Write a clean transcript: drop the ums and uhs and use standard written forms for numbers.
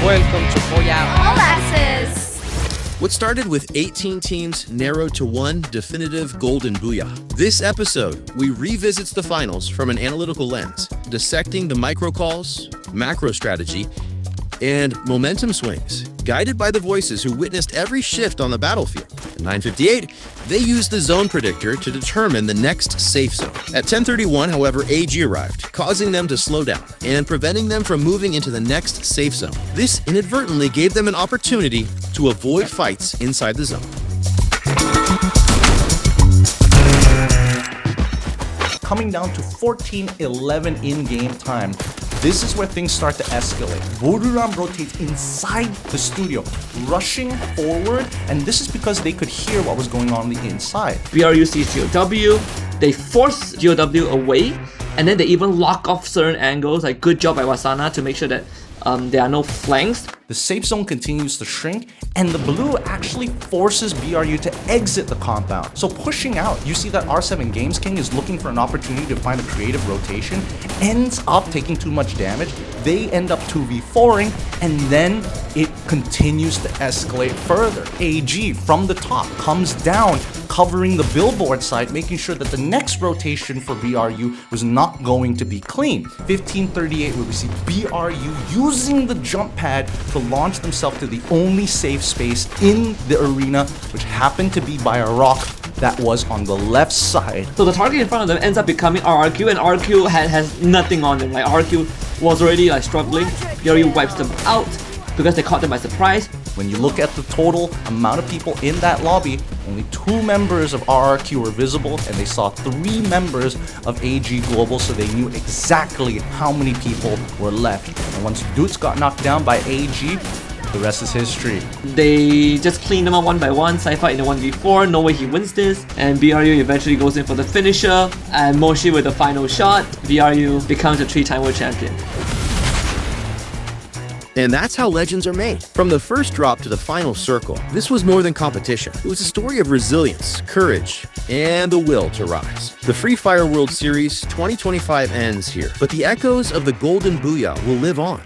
Welcome to All Access. What started with 18 teams narrowed to one definitive golden booyah. This episode, we revisits the finals from an analytical lens, dissecting the micro calls, macro strategy, and momentum swings, guided by the voices who witnessed every shift on the battlefield. At 9:58, they used the zone predictor to determine the next safe zone. At 10:31, however, AG arrived, causing them to slow down and preventing them from moving into the next safe zone. This inadvertently gave them an opportunity to avoid fights inside the zone. Coming down to 14-11 in game time, this is where things start to escalate. Boruram rotates inside the studio, rushing forward, and this is because they could hear what was going on the inside. BRU sees GOW, they force GOW away, and then they even lock off certain angles. Like, good job by Wasana to make sure that there are no flanks. The safe zone continues to shrink, and the blue actually forces BRU to exit the compound. So pushing out, you see that R7 Games King is looking for an opportunity to find a creative rotation, ends up taking too much damage. They end up 2v4ing, and then it continues to escalate further. AG from the top comes down, covering the billboard side, making sure that the next rotation for BRU was not going to be clean. 15:38, where we see BRU using the jump pad to launch themselves to the only safe space in the arena, which happened to be by a rock that was on the left side. So the target in front of them ends up becoming RRQ, and RRQ has nothing on them. Like, RRQ was already struggling. BRU wipes them out because they caught them by surprise. When you look at the total amount of people in that lobby, only 2 members of RRQ were visible, and they saw 3 members of AG Global, so they knew exactly how many people were left. And once Dutz got knocked down by AG, the rest is history. They just clean them up one by one. Sci-Fi in a 1v4, no way he wins this. And BRU eventually goes in for the finisher. And Moshi with the final shot. BRU becomes a 3-time world champion. And that's how legends are made. From the first drop to the final circle, this was more than competition. It was a story of resilience, courage, and the will to rise. The Free Fire World Series 2025 ends here, but the echoes of the Golden Booyah will live on.